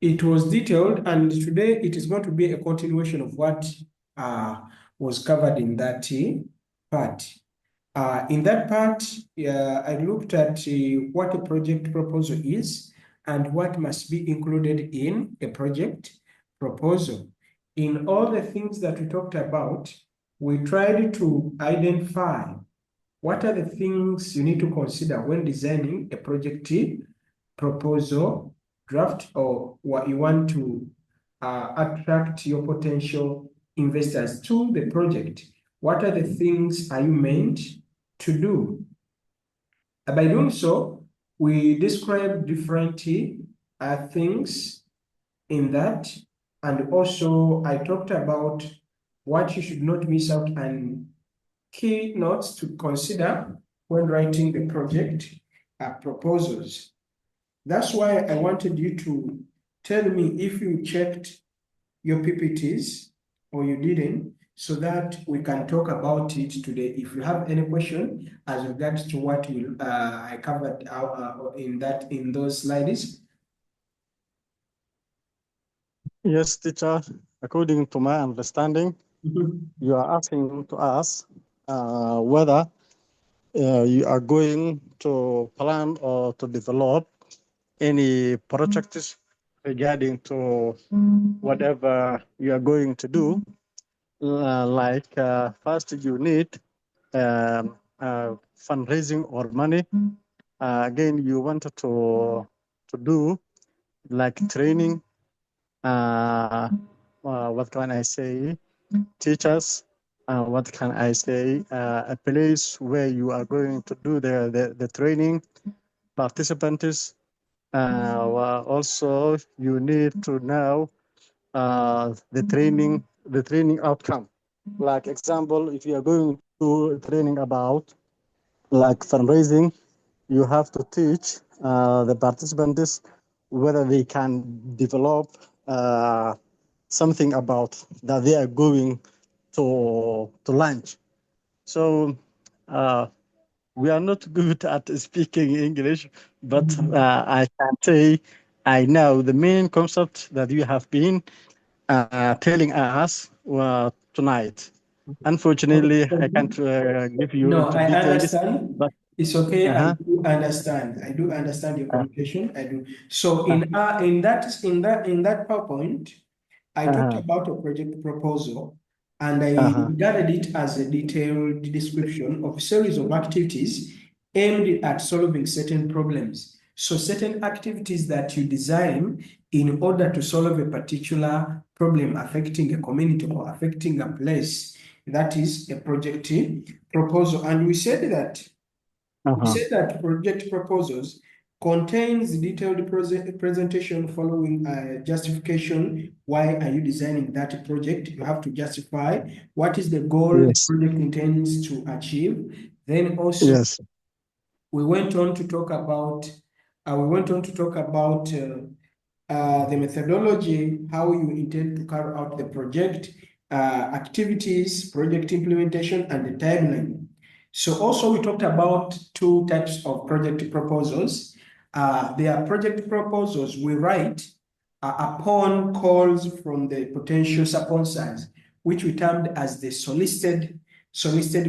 It was detailed, and today it is going to be a continuation of what was covered in that part. In that part, I looked at what a project proposal is and what must be included in a project proposal. In all the things that we talked about, we tried to identify what are the things you need to consider when designing a project proposal draft, or what you want to attract your potential investors to the project. What are the things are you meant to do? By doing so, we describe different things in that, and also I talked about what you should not miss out and key notes to consider when writing the project proposals. That's why I wanted you to tell me if you checked your PPTs or you didn't, so that we can talk about it today. If you have any question as regards to what I covered in those slides. Yes, teacher. According to my understanding, you are asking to us whether you are going to plan or to develop any projects regarding to whatever you are going to do. First, you need fundraising or money. Again, you want to do like training. What can I say? Teachers. What can I say? A place where you are going to do the training. Participants. Also, you need to know the training outcome. Like example, if you are going to training about like fundraising, you have to teach the participants whether they can develop something about that they are going to launch. So we are not good at speaking English, but I can say I know the main concept that you have been telling us tonight. Unfortunately, I can't give you No, into I details, understand. but It's okay. I uh-huh, do understand. I do understand your communication. I do. So in that PowerPoint, I talked uh-huh, about a project proposal, and I uh-huh. regarded it as a detailed description of a series of activities aimed at solving certain problems. So certain activities that you design in order to solve a particular problem affecting a community or affecting a place. That is a project proposal. And we said that project proposals contains detailed presentation following justification. Why are you designing that project? You have to justify what is the goal the Yes, project intends to achieve. Then also yes, we went on to talk about the methodology, how you intend to carry out the project, activities, project implementation, and the timeline. So also we talked about two types of project proposals. There are project proposals we write upon calls from the potential sponsors, which we termed as the solicited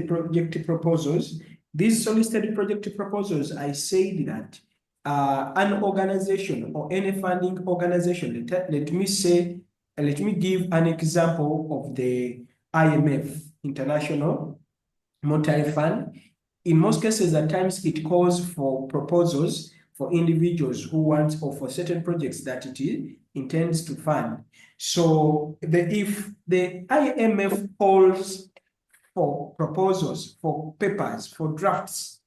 project proposals. These solicited project proposals, I said that an organization or any funding organization, let me give an example of the IMF, International Monetary Fund. In most cases, at times it calls for proposals for individuals who want, or for certain projects that it intends to fund. So if the IMF calls for proposals, for papers, for drafts,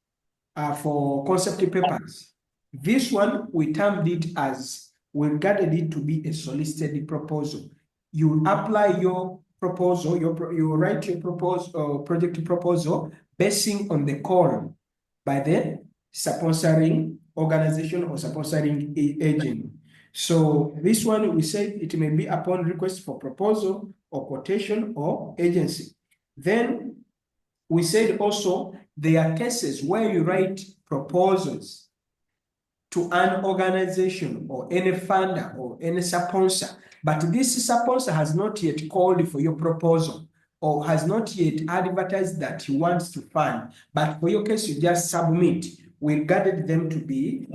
for concept papers, this one we termed it as, we regarded it to be a solicited proposal. You apply your proposal, you write your project proposal basing on the call by the sponsoring organization or sponsoring agent. So this one, we said it may be upon request for proposal or quotation or agency. Then we said also there are cases where you write proposals to an organization or any funder or any sponsor, but this sponsor has not yet called for your proposal or has not yet advertised that he wants to fund, but for your case, you just submit. We regarded them to be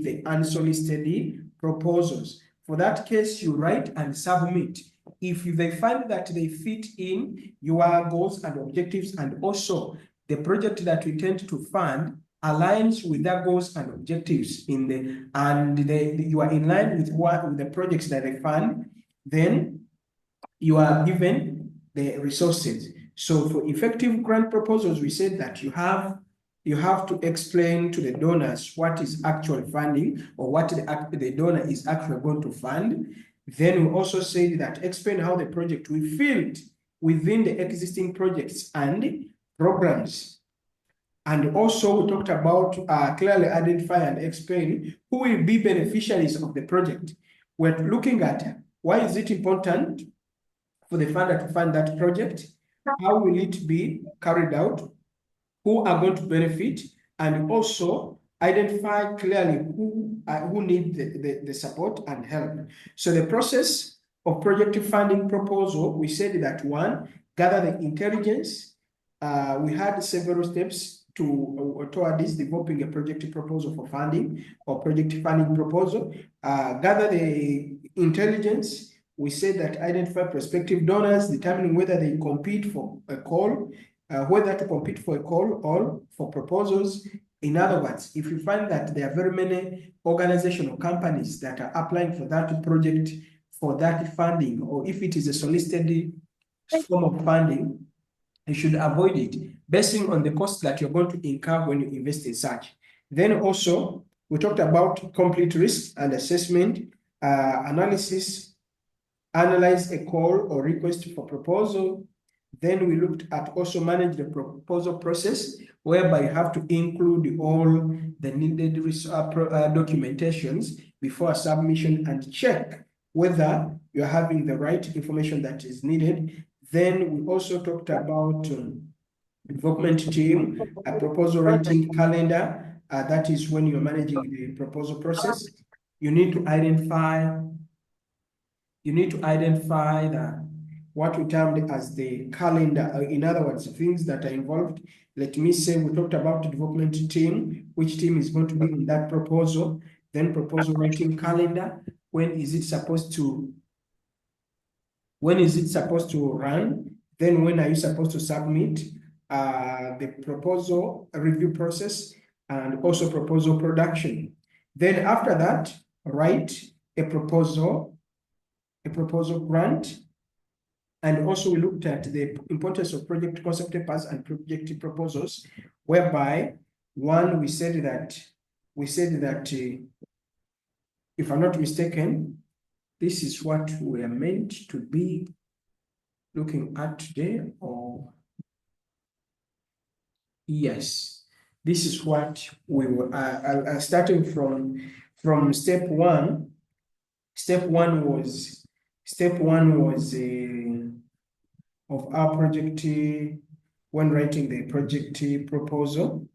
the unsolicited proposals. For that case, you write and submit. If they find that they fit in your goals and objectives, and also the project that we intend to fund aligns with their goals and objectives you are in line with the projects that they fund, then you are given the resources. So for effective grant proposals, we said that you have to explain to the donors what is actual funding or what the donor is actually going to fund. Then we also said that explain how the project will fit within the existing projects and programs. And also we talked about clearly identify and explain who will be beneficiaries of the project. We're looking at why is it important for the funder to fund that project, how will it be carried out, who are going to benefit, and also identify clearly who need the support and help. So the process of project funding proposal, we said that one, gather the intelligence. We had several steps toward this developing a project proposal for funding or project funding proposal. Gather the intelligence. We said that identify prospective donors, determining whether they compete for a call, whether to compete for a call or for proposals. In other words, if you find that there are very many organizational companies that are applying for that project, for that funding, or if it is a solicited form of funding, you should avoid it, basing on the cost that you're going to incur when you invest in such. Then also, we talked about complete risk and assessment, analysis, analyze a call or request for proposal. Then we looked at also manage the proposal process, whereby you have to include all the needed documentations before submission and check whether you're having the right information that is needed. Then we also talked about development team, a proposal writing calendar. That is when you're managing the proposal process. You need to identify what we termed as the calendar. In other words, things that are involved. Let me say we talked about the development team, which team is going to be in that proposal, then proposal writing calendar. When is it supposed to run? Then when are you supposed to submit? The proposal review process and also proposal production. Then after that, write a proposal grant. And also we looked at the importance of project concept papers and project proposals, whereby one, we said that if I'm not mistaken, this is what we are meant to be looking at today, or yes, this is what we were starting from step one. Step one was of our project when writing the project proposal.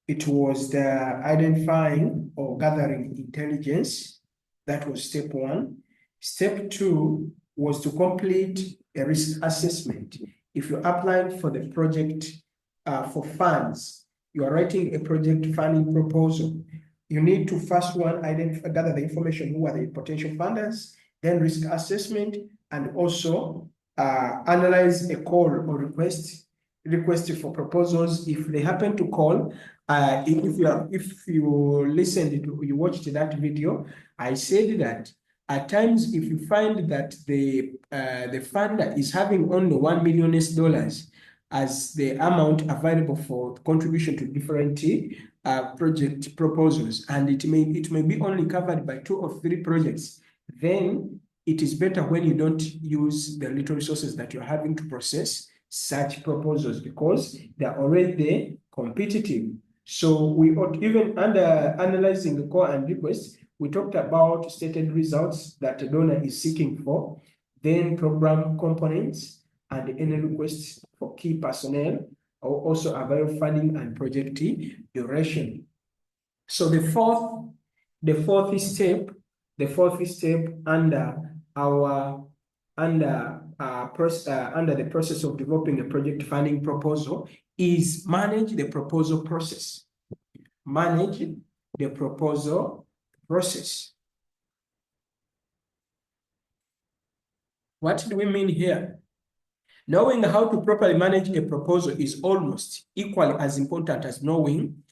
It was the identifying or gathering intelligence. That was step one. Step two was to complete a risk assessment. If you're applying for the project for funds, you are writing a project funding proposal. You need to first one gather the information, who are the potential funders, then risk assessment, and also analyze a call or request for proposals. If they happen to call, if you listened to, you watched that video, I said that at times, if you find that the funder is having only $1 million as the amount available for contribution to different project proposals, and it may be only covered by 2 or 3 projects, then it is better when you don't use the little resources that you're having to process such proposals, because they're already competitive. So we ought, even under analyzing the call and request, we talked about stated results that a donor is seeking for, then program components and any requests for key personnel, or also available funding and project duration. So the fourth step under our under the process of developing a project funding proposal is manage the proposal process. Manage the proposal process. What do we mean here? Knowing how to properly manage a proposal is almost equally as important as knowing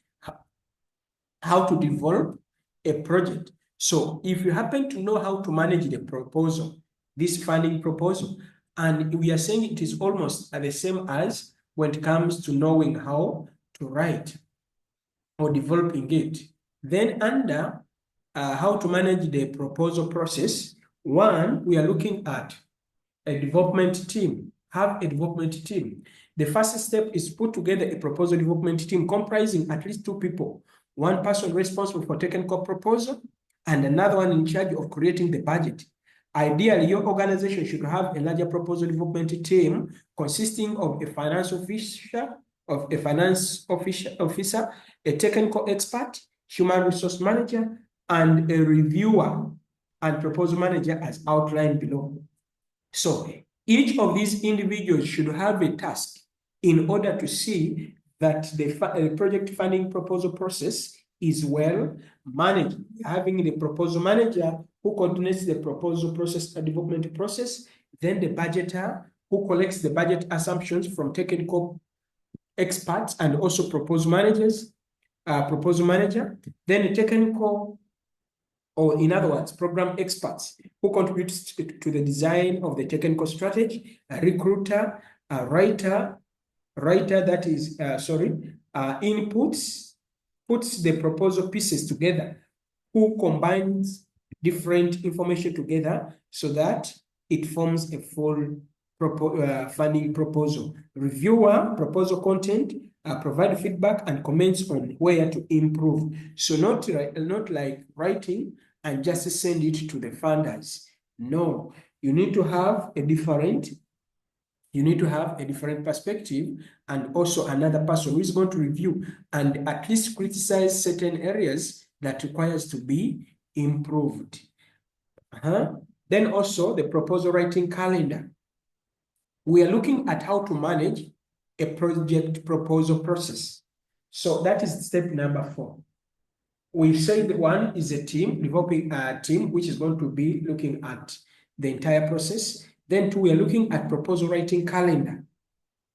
how to develop a project. So if you happen to know how to manage the proposal, this funding proposal, and we are saying it is almost the same as when it comes to knowing how to write or developing it, then under how to manage the proposal process, one, we are looking at a development team. Have a development team. The first step is put together a proposal development team comprising at least 2 people. One person responsible for technical proposal and another one in charge of creating the budget. Ideally, your organization should have a larger proposal development team consisting of a finance officer, a technical expert, human resource manager, and a reviewer and proposal manager as outlined below. So each of these individuals should have a task in order to see that the project funding proposal process is well managed. Having the proposal manager who coordinates the proposal process and development process, then the budgeter who collects the budget assumptions from technical experts and also proposal manager, then the technical, or in other words, program experts who contribute to the design of the technical strategy, a recruiter, a writer that is, puts the proposal pieces together, who combines different information together so that it forms a full funding proposal. Reviewer, proposal content, provide feedback and comments on where to improve. So not like writing and just send it to the funders. No, you need to have a different perspective and also another person who is going to review and at least criticize certain areas that requires to be improved. Then also the proposal writing calendar. We are looking at how to manage a project proposal process. So that is step number 4. We said one is a team, developing a team, which is going to be looking at the entire process. Then 2, we are looking at proposal writing calendar.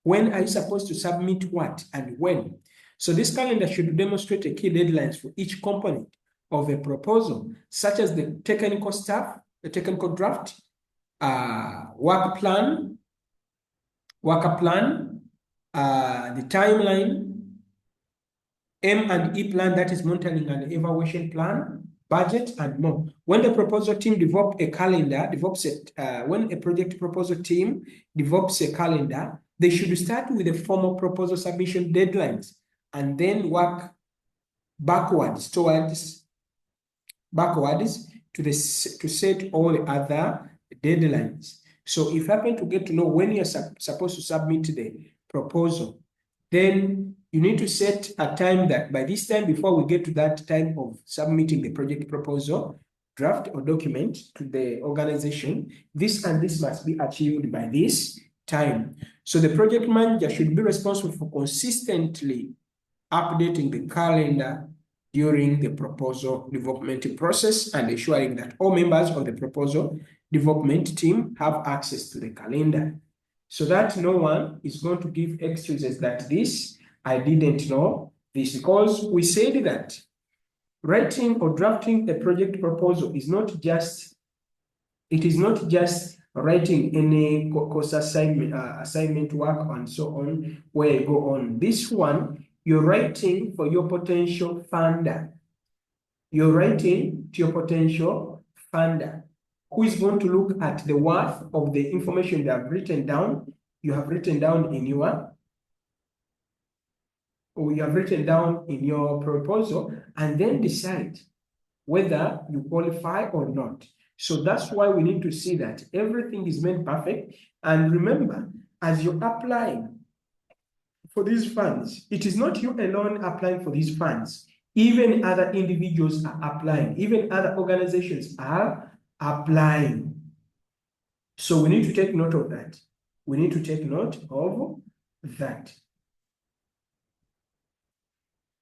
When are you supposed to submit what and when? So this calendar should demonstrate a key deadlines for each component of a proposal, such as the technical staff, the technical draft, worker plan, the timeline, M&E plan, that is monitoring and evaluation plan, budget, and more. When the proposal team develops a calendar, when a project proposal team develops a calendar, they should start with the formal proposal submission deadlines and then work backwards to set all the other deadlines. So if you happen to get to know when you're supposed to submit the proposal, then you need to set a time that by this time, before we get to that time of submitting the project proposal, draft or document to the organization, this and this must be achieved by this time. So the project manager should be responsible for consistently updating the calendar during the proposal development process and ensuring that all members of the proposal development team have access to the calendar, so that no one is going to give excuses that this, I didn't know this, because we said that writing or drafting a project proposal is not just, writing any course assignment work and so on, where you go on. This one, you're writing for your potential funder. You're writing to your potential funder, who is going to look at the worth of the information you have written down in your proposal, and then decide whether you qualify or not. So that's why we need to see that everything is made perfect. And remember, as you're applying for these funds, it is not you alone applying for these funds. Even other individuals are applying. Even other organizations are applying. So we need to take note of that. We need to take note of that.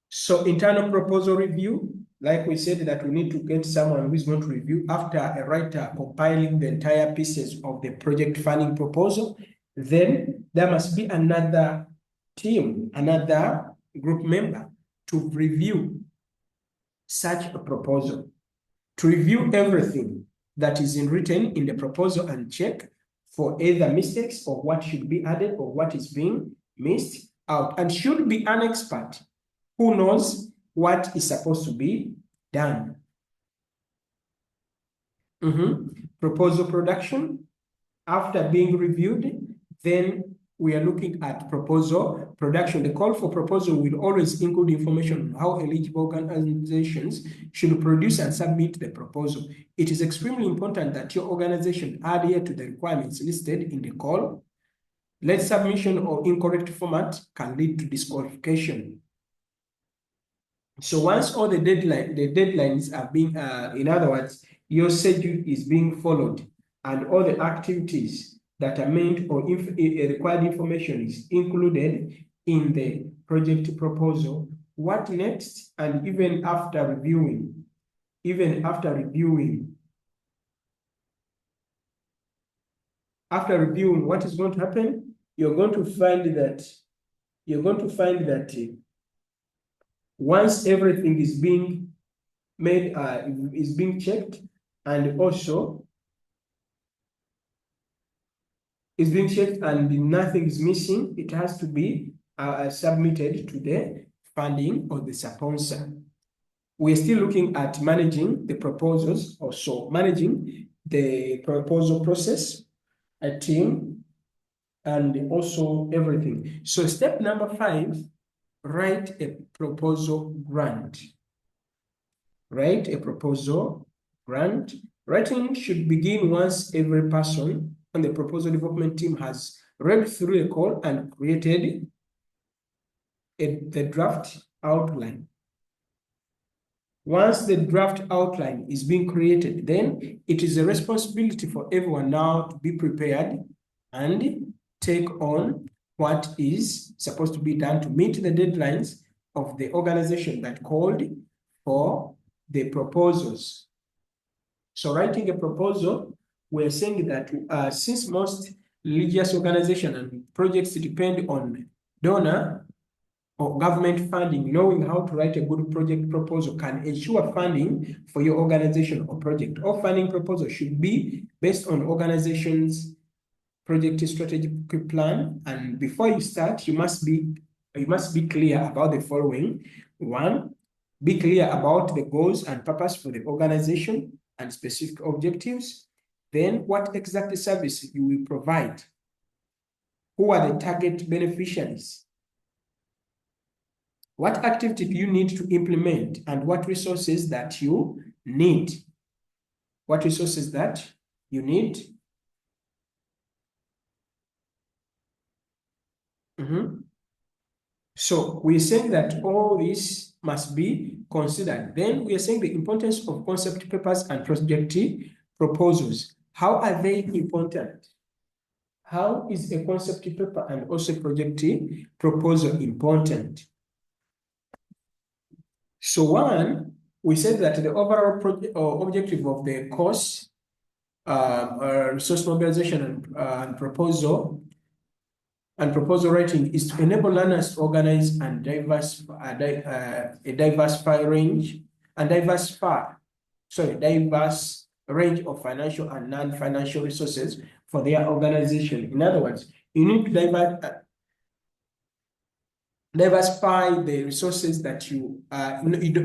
So internal proposal review, like we said that we need to get someone who is going to review after a writer compiling the entire pieces of the project funding proposal. Then there must be another team, another group member to review such a proposal, to review everything that is written in the proposal and check for either mistakes or what should be added or what is being missed out, and should be an expert who knows what is supposed to be done. Proposal production. After being reviewed, then we are looking at proposal production. The call for proposal will always include information on how eligible organizations should produce and submit the proposal. It is extremely important that your organization adhere to the requirements listed in the call. Late submission or incorrect format can lead to disqualification. So once all the deadlines are being, in other words, your schedule is being followed and all the activities that are meant or required information is included in the project proposal, what next? And even after reviewing, what is going to happen? You're going to find that once everything is being made, is being checked, and also is being checked and nothing is missing, it has to be submitted to the funding or the sponsor. We're still looking at managing the proposals, also managing the proposal process, a team, and also everything. So step number 5, write a proposal grant. Write a proposal grant. Writing should begin once every person on the proposal development team has read through a call and created the draft outline. Once the draft outline is being created, then it is a responsibility for everyone now to be prepared and take on what is supposed to be done to meet the deadlines of the organization that called for the proposals. So writing a proposal, we're saying that since most religious organizations and projects depend on donor or government funding, knowing how to write a good project proposal can ensure funding for your organization or project. All funding proposals should be based on organization's project strategic plan. And before you start, you must be clear about the following. 1, be clear about the goals and purpose for the organization and specific objectives. Then what exact service you will provide? Who are the target beneficiaries? What activity do you need to implement, and what resources that you need? What resources that you need? So we're saying that all this must be considered. Then we are saying the importance of concept papers and project proposals. How are they important? How is a concept paper and also project proposal important? So 1, we said that the overall objective of the course, resource mobilization and proposal writing is to enable learners to organize and diversify diverse range of financial and non-financial resources for their organization. In other words, you need to diversify the resources that you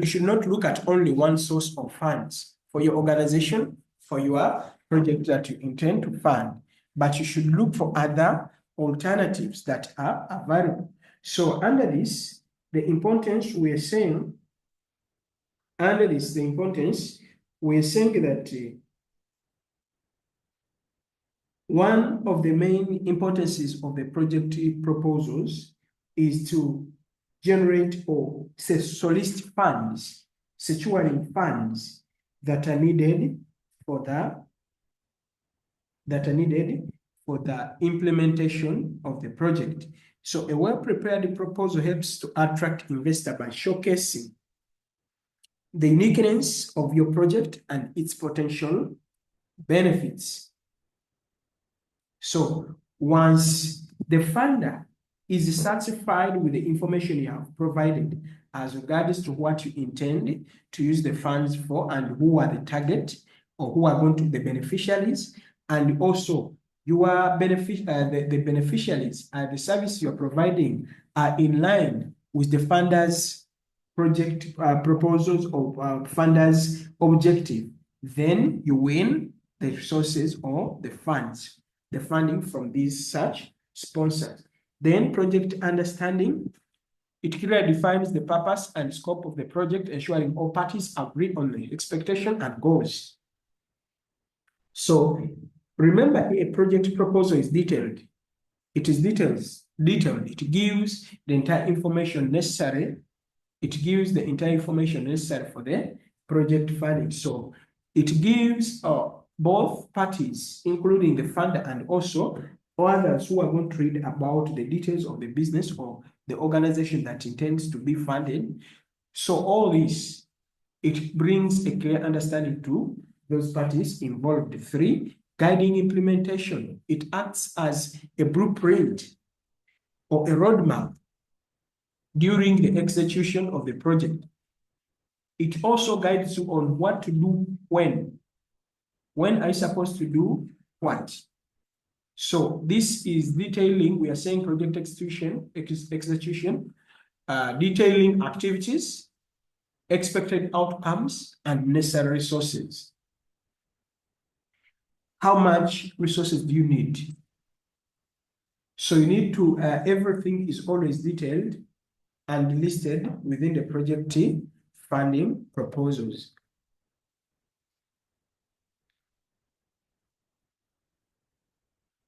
should not look at only one source of funds for your organization, for your project that you intend to fund, but you should look for other alternatives that are available. So under this, the importance we're saying, that one of the main importances of the project proposals is to generate or say solicit funds, securing funds that are needed for the implementation of the project. So a well-prepared proposal helps to attract investors by showcasing the uniqueness of your project and its potential benefits. So once the funder is satisfied with the information you have provided as regards to what you intend to use the funds for and who are the target or who are going to be the beneficiaries, and also your the beneficiaries and the service you're providing are in line with the funders' project proposals or funders' objective, then you win the resources or the funds, the funding from these such sponsors. Then project understanding. It clearly defines the purpose and scope of the project, ensuring all parties agree on the expectation and goals. So remember, a project proposal is detailed. It is detailed. It gives the entire information necessary. It gives the entire information necessary for the project funding. So it gives both parties, including the funder and also others who are going to read about the details of the business or the organization that intends to be funded. So all this, it brings a clear understanding to those parties involved. 3, guiding implementation. It acts as a blueprint or a roadmap during the execution of the project. It also guides you on what to do when. When are you supposed to do what? So this is detailing, we are saying project execution, detailing activities, expected outcomes, and necessary resources. How much resources do you need? So you need to, everything is always detailed and listed within the project funding proposals.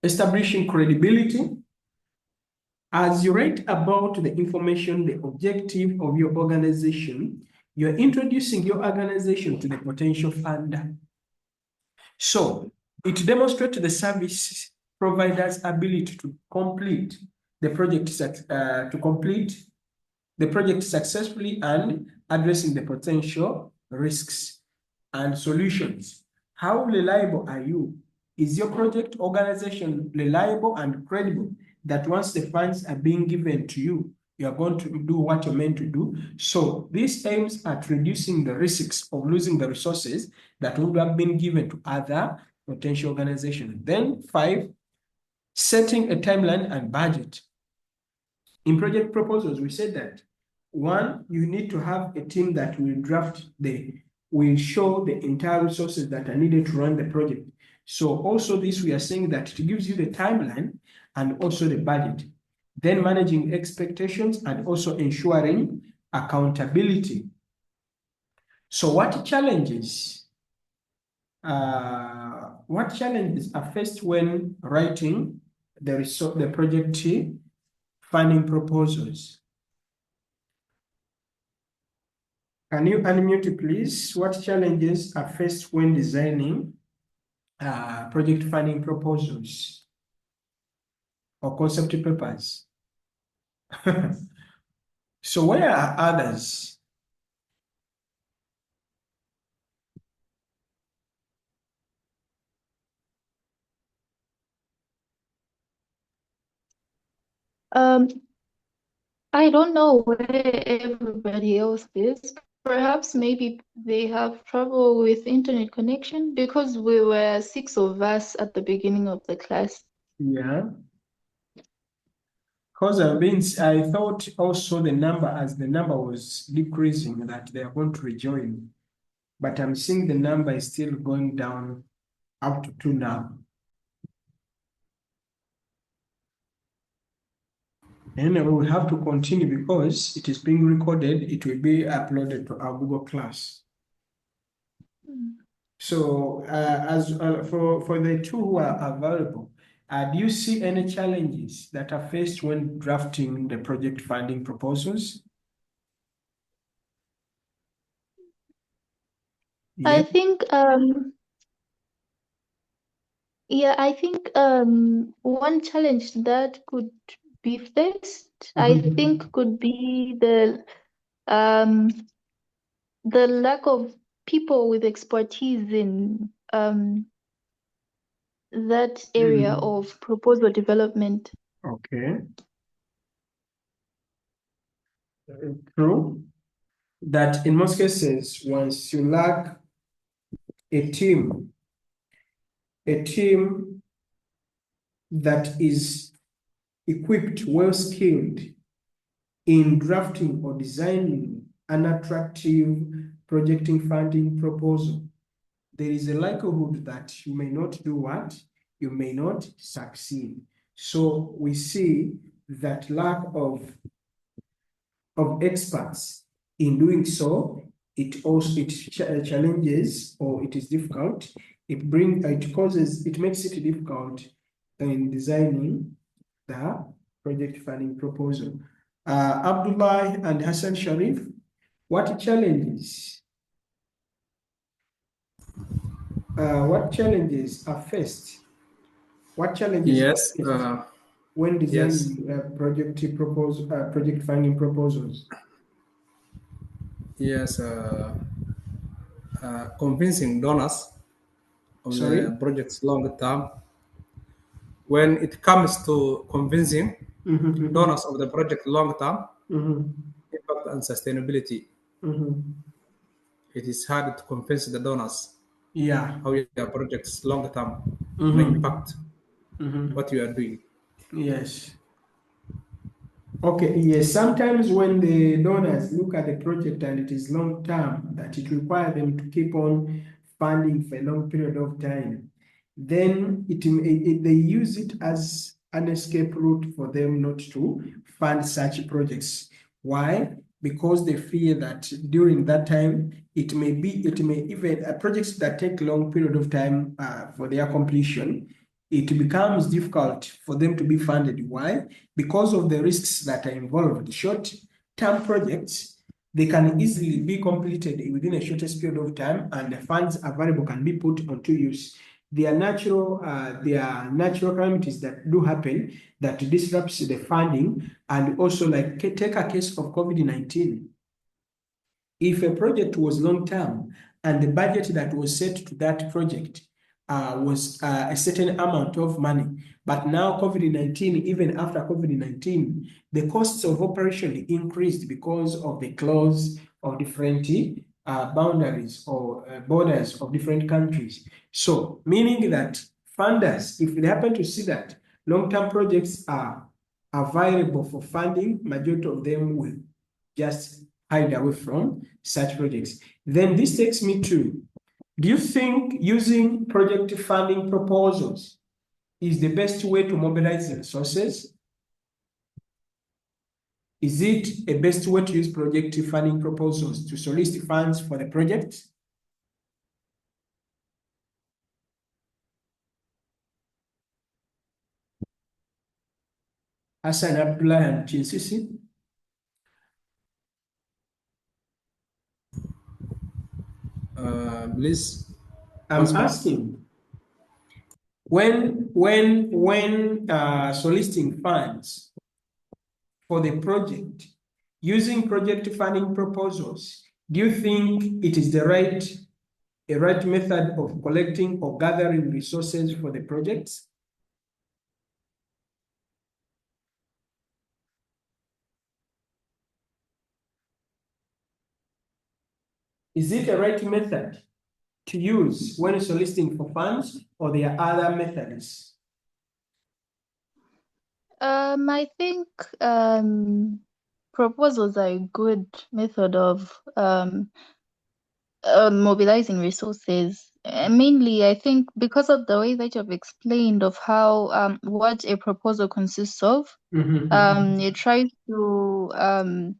Establishing credibility. As you write about the information, the objective of your organization, you're introducing your organization to the potential funder. So it demonstrates the service provider's ability to complete the project, successfully and addressing the potential risks and solutions. How reliable are you? Is your project organization reliable and credible that once the funds are being given to you, you are going to do what you're meant to do? So this aims at reducing the risks of losing the resources that would have been given to other potential organizations. Then 5, setting a timeline and budget. In project proposals, we said that 1, you need to have a team that will will show the entire resources that are needed to run the project. So also this, we are saying that it gives you the timeline and also the budget. Then managing expectations and also ensuring accountability. So what challenges are faced when writing the project funding proposals? Can you unmute, please? What challenges are faced when designing project funding proposals or concept papers? So where are others? I don't know where everybody else is. Perhaps maybe they have trouble with internet connection because we were 6 of us at the beginning of the class. Yeah. Because I thought also the number was decreasing, that they are going to rejoin. But I'm seeing the number is still going down up to 2 now. Anyway, we will have to continue because it is being recorded. It will be uploaded to our Google Class. So as for the 2 who are available, Do you see any challenges that are faced when drafting the project funding proposals? I Yeah. think yeah, I think one challenge that could be faced, I Mhm. think could be the lack of people with expertise in that area Mhm. of proposal development. Okay. True that in most cases, once you lack a team, a team that is equipped, well skilled in drafting or designing an attractive projecting funding proposal, there is a likelihood that you may not do what? You may not succeed. So we see that lack of experts in doing so, it also challenges or it is difficult. It makes it difficult in designing the project funding proposal. Abdullah and Hassan Sharif, what challenges are faced? What challenges are Yes, faced when yes, designing project funding proposals? yes. Convincing donors of Sorry? the project's long term. When it comes to convincing Mhm, donors of the project long term mhm, impact and sustainability, mhm. it is hard to convince the donors Yeah. how your project's long term may impact Mhm, mhm. what you are doing. Yes. Okay, yes, sometimes when the donors look at the project and it is long term, that it requires them to keep on funding for a long period of time, then they use it as an escape route for them not to fund such projects. Why? Because they fear that during that time, it may even, projects that take long period of time for their completion, it becomes difficult for them to be funded. Why? Because of the risks that are involved. Short-term projects, they can easily be completed within a shortest period of time, and the funds available can be put onto use. There are natural calamities that do happen that disrupts the funding, and also like take a case of COVID-19. If a project was long term and the budget that was set to that project was a certain amount of money, but now COVID-19, even after COVID-19, the costs of operation increased because of the close of different boundaries or borders of different countries. So, meaning that funders, if they happen to see that long-term projects are available for funding, majority of them will just hide away from such projects. Then this takes me to, do you think using project funding proposals is the best way to mobilize resources? Is it a best way to use project funding proposals to solicit funds for the project? Hassan Abdullah and Chinsisi, Please, once I'm more. asking, when soliciting funds for the project using project funding proposals, do you think it is a right method of collecting or gathering resources for the projects? Is it a right method to use when soliciting for funds, or there are other methods? I think proposals are a good method of mobilizing resources. Mainly, I think because of the way that you've explained of how what a proposal consists of, Mhm. it tries to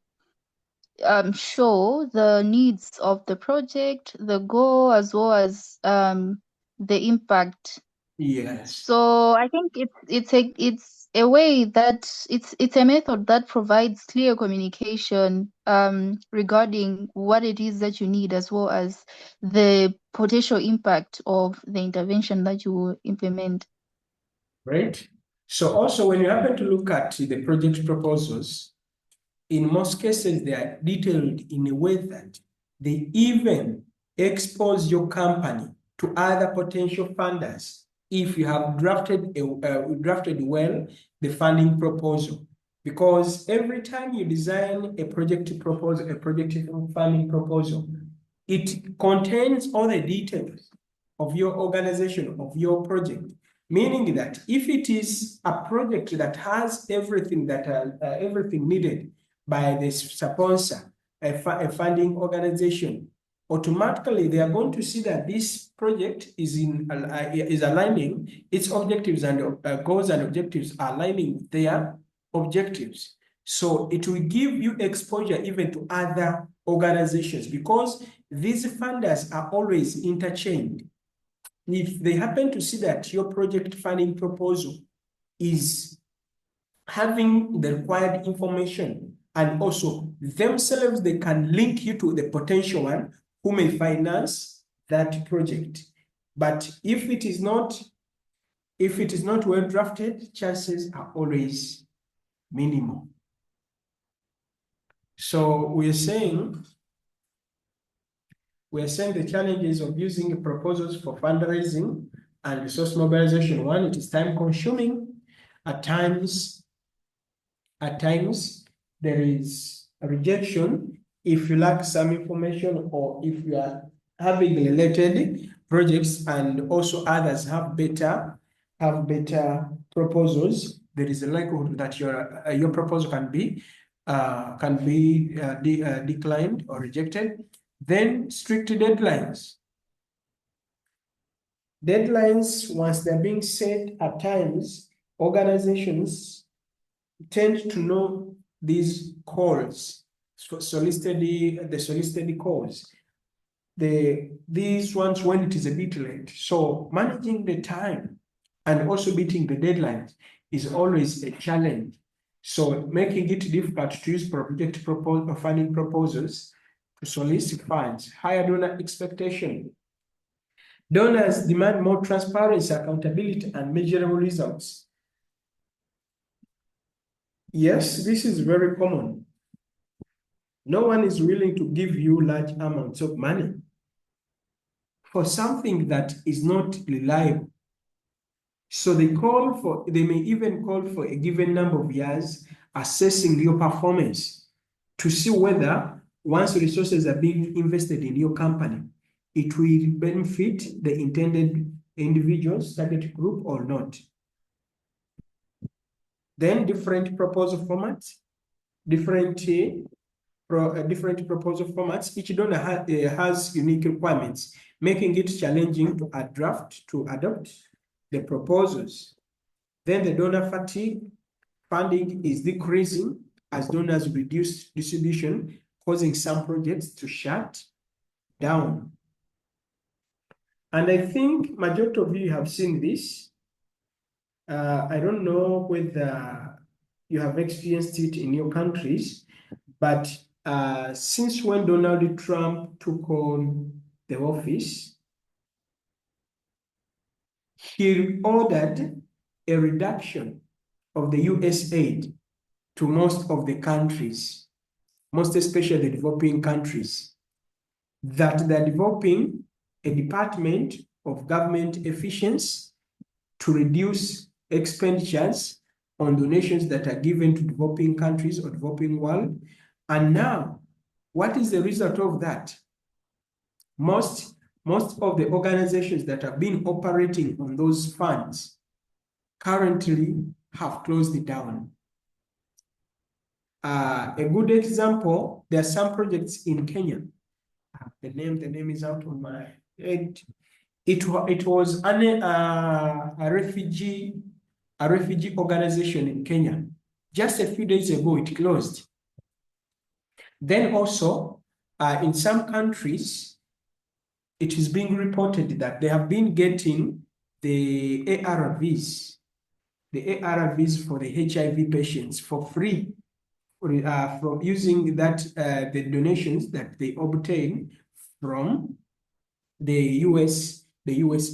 show the needs of the project, the goal, as well as the impact Yes. So I think it's a way that it's a method that provides clear communication regarding what it is that you need, as well as the potential impact of the intervention that you will implement. Right. So also when you happen to look at the project proposals, in most cases they are detailed in a way that they even expose your company to other potential funders if you have drafted well the funding proposal. Because every time you design a project proposal, a project funding proposal, it contains all the details of your organization, of your project. Meaning that if it is a project that has everything that everything needed by the sponsor, a funding organization, automatically they are going to see that this project is is aligning its objectives, and goals and objectives are aligning with their objectives. So it will give you exposure even to other organizations, because these funders are always interchained. If they happen to see that your project funding proposal is having the required information, and also themselves, they can link you to the potential one who may finance that project. But if it is not well drafted, chances are always minimal. So we're saying the challenges of using proposals for fundraising and resource mobilization. One, it is time consuming. At times there is a rejection if you lack some information, or if you are having related projects and also others have better proposals. There is a likelihood that your proposal can be declined or rejected. Then strict deadlines. Deadlines, once they're being set, at times organizations tend to know these calls, the solicited calls. These ones when it is a bit late. So managing the time and also beating the deadlines is always a challenge. So making it difficult to use project funding proposals to solicit funds, higher donor expectation. Donors demand more transparency, accountability, and measurable results. Yes, this is very common. No one is willing to give you large amounts of money for something that is not reliable. So they may even call for a given number of years, assessing your performance to see whether, once resources are being invested in your company, it will benefit the intended individuals, target group, or not. Then different proposal formats, different proposal formats. Each donor has unique requirements, making it challenging to adopt the proposals. Then the donor fatigue. Funding is decreasing as donors reduce distribution, causing some projects to shut down. And I think majority of you have seen this. I don't know whether you have experienced it in your countries, but since when Donald Trump took on the office, he ordered a reduction of the US aid to most of the countries, most especially the developing countries, that they're developing a department of government efficiency to reduce expenditures on donations that are given to developing countries or developing world. And now, what is the result of that? Most of the organizations that have been operating on those funds currently have closed it down. A good example, there are some projects in Kenya. The name is out on my head. It was a refugee organization in Kenya. Just a few days ago, it closed. Then also, in some countries, it is being reported that they have been getting the ARVs, for the HIV patients for free from using that the donations that they obtain from the US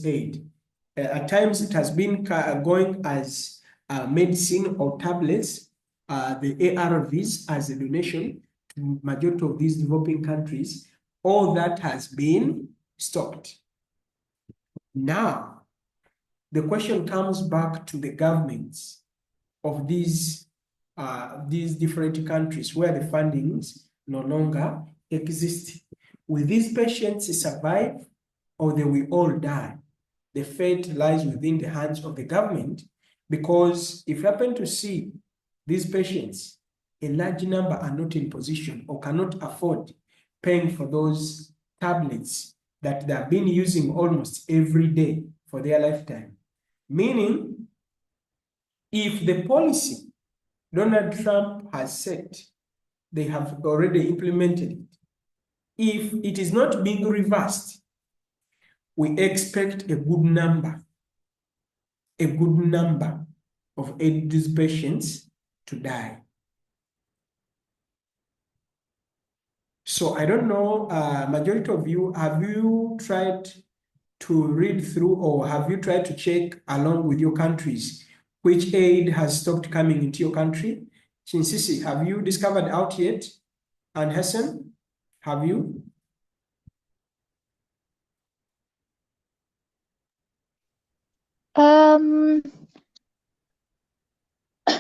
aid. At times it has been going as medicine or tablets, the ARVs as a donation to majority of these developing countries. All that has been stopped. Now, the question comes back to the governments of these different countries where the fundings no longer exist. Will these patients survive or they will all die? The fate lies within the hands of the government, because if you happen to see these patients, a large number are not in position or cannot afford paying for those tablets that they have been using almost every day for their lifetime. Meaning, if the policy Donald Trump has set, they have already implemented it. If it is not being reversed, we expect a good number of AIDS patients to die. So I don't know, majority of you, have you tried to read through or have you tried to check along with your countries which aid has stopped coming into your country? Chinsisi, have you discovered out yet? And Hassan, have you? Um,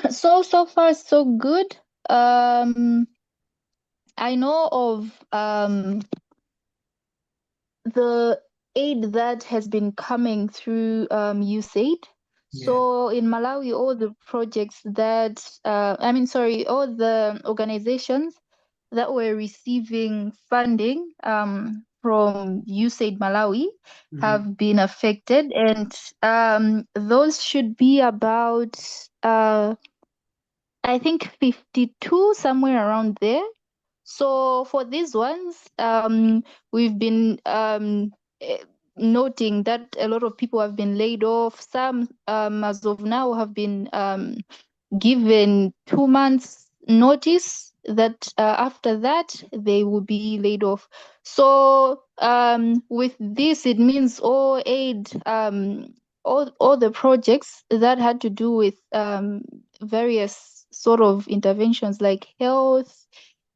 so far so good. I know of the aid that has been coming through USAID. Yeah. So in Malawi, all the projects that all the organizations that were receiving funding from USAID Malawi have been affected, and those should be about I think 52, somewhere around there. So for these ones, we've been eh, noting that a lot of people have been laid off. Some, as of now, have been given 2 months notice that after that they will be laid off. So with this, it means all aid, all the projects that had to do with various sort of interventions like health,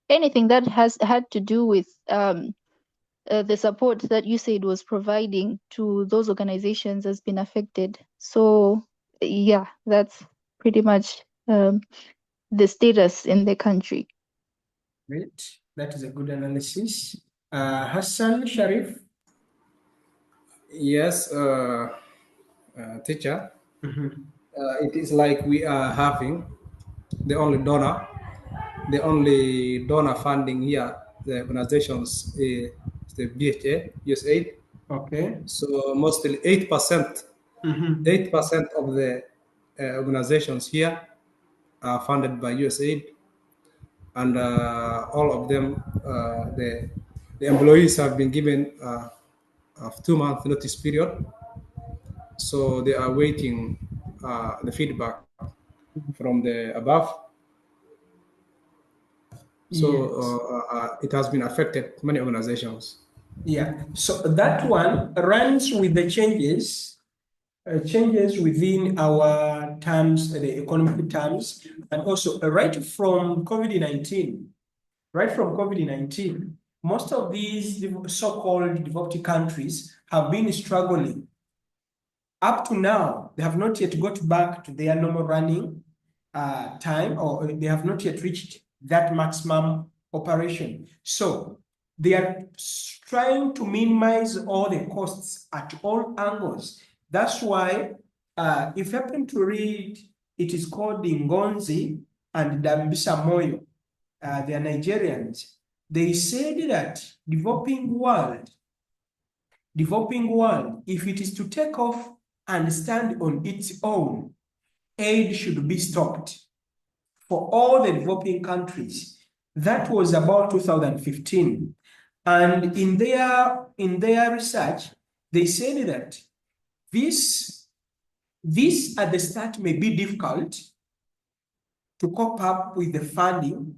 anything that has had to do with the support that USAID was providing to those organizations has been affected. So yeah, that's pretty much the status in the country. Great. That is a good analysis. Hassan Sharif. Yes, teacher. It is like we are having the only donor funding here. The organizations is the BHA, USAID. Okay. So mostly 8%, 8% of the organizations here are funded by USAID, and all of them, the employees have been given a 2-month notice period. So they are waiting the feedback from the above. So it has been affected many organizations. Yeah. So that one runs with the changes within our terms, the economic terms, and also right from COVID-19. Right from COVID-19, most of these so-called developed countries have been struggling. Up to now, they have not yet got back to their normal running time, or they have not yet reached that maximum operation. So they are trying to minimize all the costs at all angles. That's why, if you happen to read, it is called Ngonzi and Dambisa Moyo, they are Nigerians. They said that developing world, if it is to take off and stand on its own, aid should be stopped for all the developing countries. That was about 2015. And in their research, they said that this This at the start may be difficult to cope up with the funding,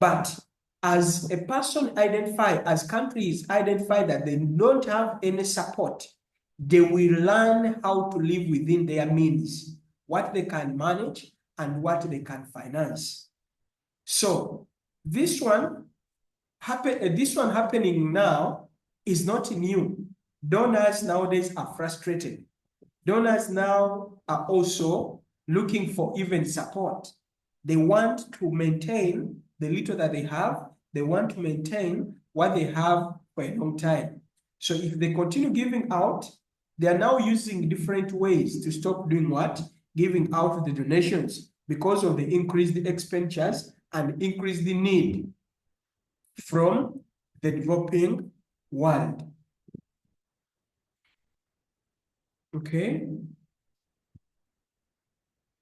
but as a person as countries identify that they don't have any support, they will learn how to live within their means, what they can manage and what they can finance. So this one happening now is not new. Donors nowadays are frustrated. Donors now are also looking for even support. They want to maintain the little that they have. They want to maintain what they have for a long time. So if they continue giving out, they are now using different ways to stop doing what? Giving out the donations because of the increased expenditures and increased need from the developing world. Okay.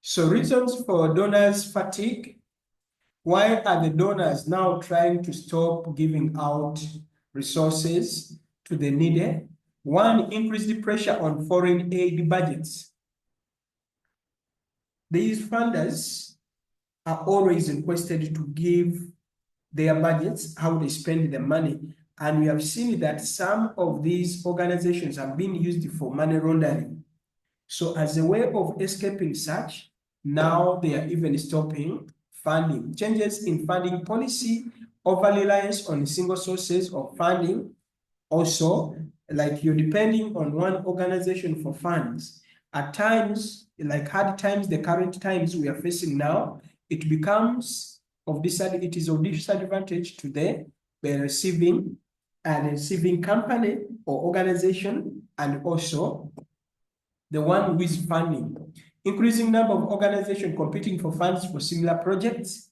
So reasons for donors fatigue. Why are the donors now trying to stop giving out resources to the needy? One, increased pressure on foreign aid budgets. These funders are always requested to give their budgets, how they spend the money. And we have seen that some of these organizations have been used for money laundering. So as a way of escaping such, now they are even stopping funding. Changes in funding policy, over-reliance on single sources of funding. Also, like you're depending on one organization for funds. At times, like hard times, the current times we are facing now, it becomes it is of disadvantage to the receiving company or organization, and also the one who is funding. Increasing number of organizations competing for funds for similar projects.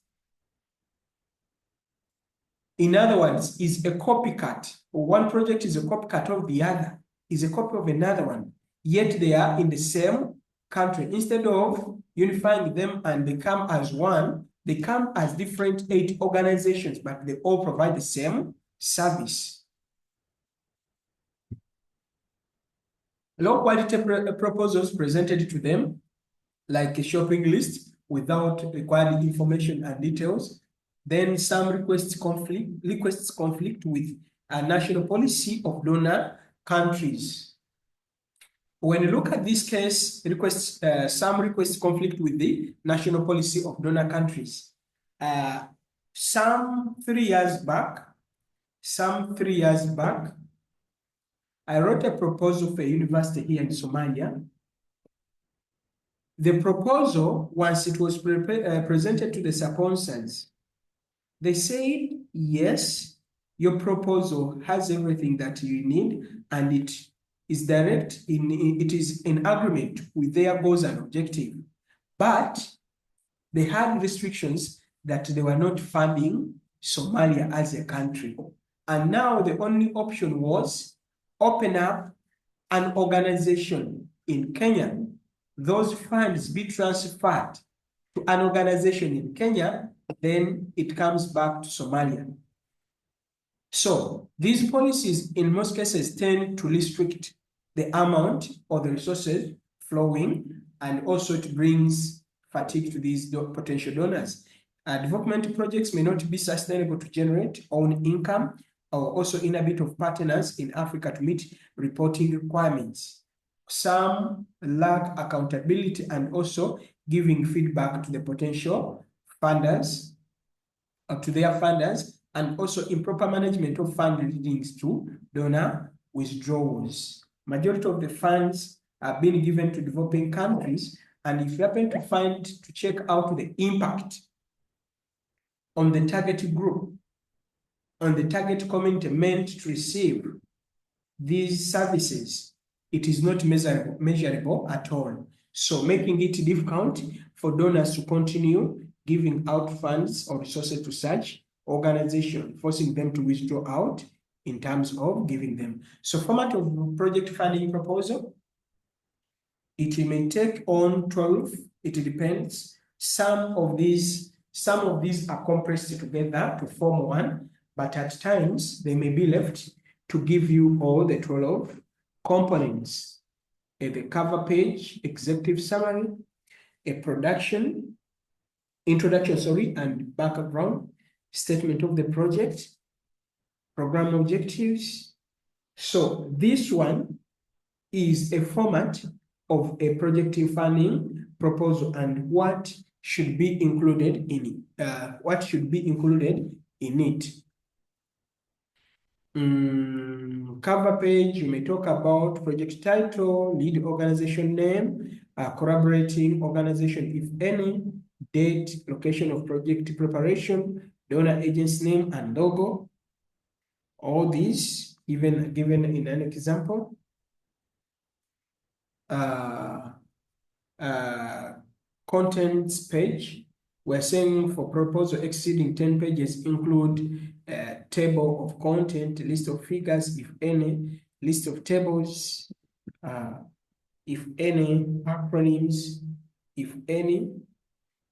In other words, is a copycat, or one project is a copycat of the other, is a copy of another one, yet they are in the same country. Instead of unifying them and they come as one, they come as different 8 organizations, but they all provide the same service. Low quality proposals presented to them, like a shopping list without required information and details. Then some requests conflict with a national policy of donor countries. When you look at this case, some requests conflict with the national policy of donor countries. Some 3 years back, I wrote a proposal for a university here in Somalia. The proposal, once it was presented to the sponsors, they said, yes, your proposal has everything that you need, and it is it is in agreement with their goals and objectives. But they had restrictions that they were not funding Somalia as a country. And now the only option was open up an organization in Kenya. Those funds be transferred to an organization in Kenya, then it comes back to Somalia. So these policies in most cases tend to restrict the amount or the resources flowing, and also it brings fatigue to these potential donors. Development projects may not be sustainable to generate own income, or also inability of partners in Africa to meet reporting requirements. Some lack accountability and also giving feedback to the potential funders, to their funders, and also improper management of fund leadings to donor withdrawals. Majority of the funds are being given to developing countries, and if you happen to check out the impact on the target group, on the target community meant to receive these services, it is not measurable at all. So making it difficult for donors to continue giving out funds or resources to such organization, forcing them to withdraw out in terms of giving them. So format of project funding proposal, it may take on 12, it depends. Some of these are compressed together to form one, but at times they may be left to give you all the 12 components. the cover page, executive summary, a introduction, and background, statement of the project, program objectives. So this one is a format of a project funding proposal and what should be included in it. Cover page, you may talk about project title, lead organization name, collaborating organization, if any, date, location of project preparation, donor agency name and logo. All these even given in an example. Contents page, we're saying for proposal exceeding 10 pages include a table of content, list of figures, if any, list of tables, if any, acronyms, if any.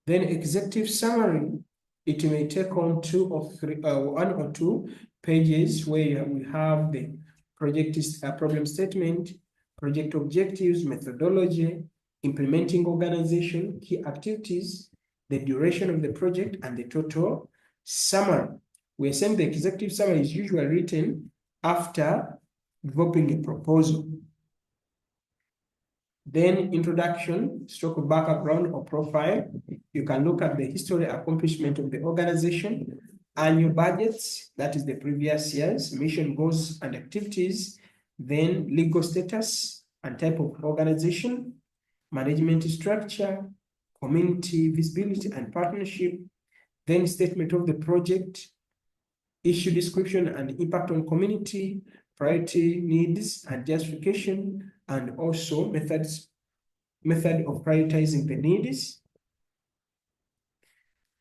Then executive summary, it may take on 2 or 3, 1 or 2 pages where we have the project problem statement, project objectives, methodology, implementing organization, key activities, the duration of the project, and the total summary. We're saying the executive summary is usually written after developing a proposal. Then introduction, stroke background or profile. You can look at the history accomplishment of the organization, annual budgets, that is the previous year's, mission goals and activities, then legal status and type of organization, management structure, community visibility and partnership, then statement of the project, issue description and impact on community, priority needs and justification, and also method of prioritizing the needs,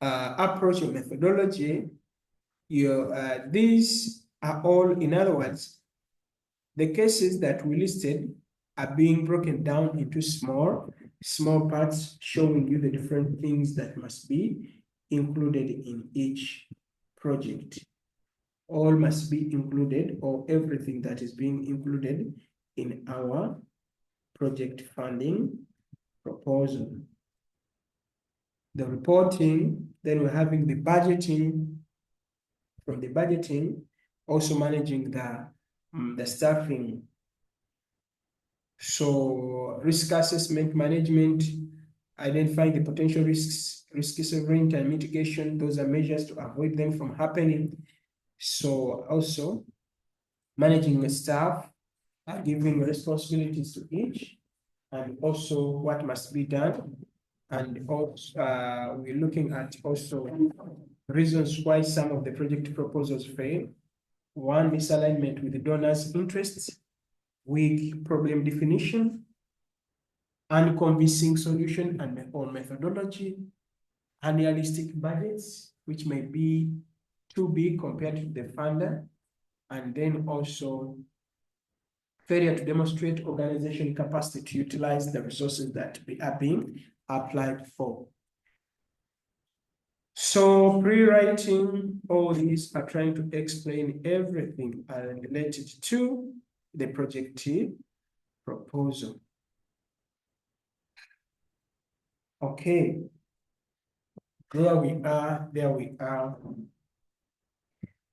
approach or methodology. These are all, in other words, the cases that we listed are being broken down into small parts, showing you the different things that must be included in each project. All must be included, or everything that is being included in our project funding proposal. The reporting, then we're having the budgeting. From the budgeting, also managing the staffing. So risk assessment management, identifying the potential risks, risk sovereignty and mitigation, those are measures to avoid them from happening. So also managing the staff, giving responsibilities to each, and also what must be done. And also we're looking at also reasons why some of the project proposals fail. One, misalignment with the donor's interests, weak problem definition, unconvincing solution or methodology, unrealistic budgets, which may be too big compared to the funder, and then also failure to demonstrate organization capacity to utilize the resources that are being applied for. So pre-writing all these are trying to explain everything related to the project proposal. Okay, there we are.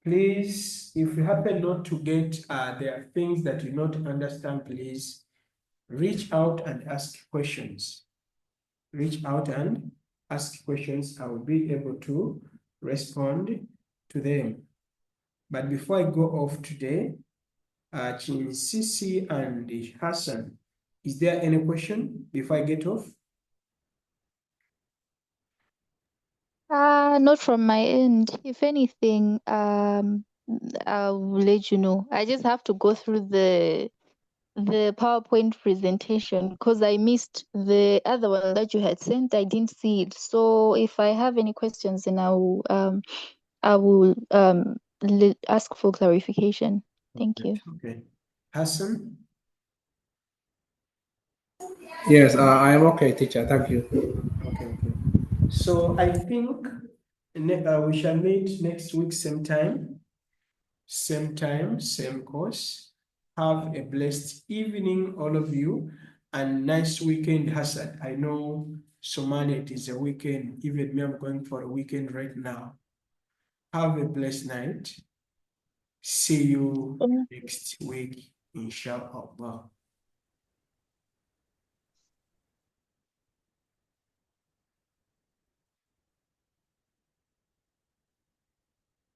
Please, if you happen not to get, there are things that you not understand, please reach out and ask questions. Reach out and ask questions. I will be able to respond to them. But before I go off today, Chinsisi and Hassan, is there any question before I get off? Not from my end. If anything, I'll let you know. I just have to go through the PowerPoint presentation because I missed the other one that you had sent. I didn't see it. So if I have any questions, then I will ask for clarification. Thank you. Okay. Hassan? Yes, I am okay, teacher. Thank you. Okay. So I think we shall meet next week, same time, same course. Have a blessed evening, all of you. and nice weekend, Hassan. I know Somalia, it is a weekend. Even me, I'm going for a weekend right now. Have a blessed night. See you next week, inshallah.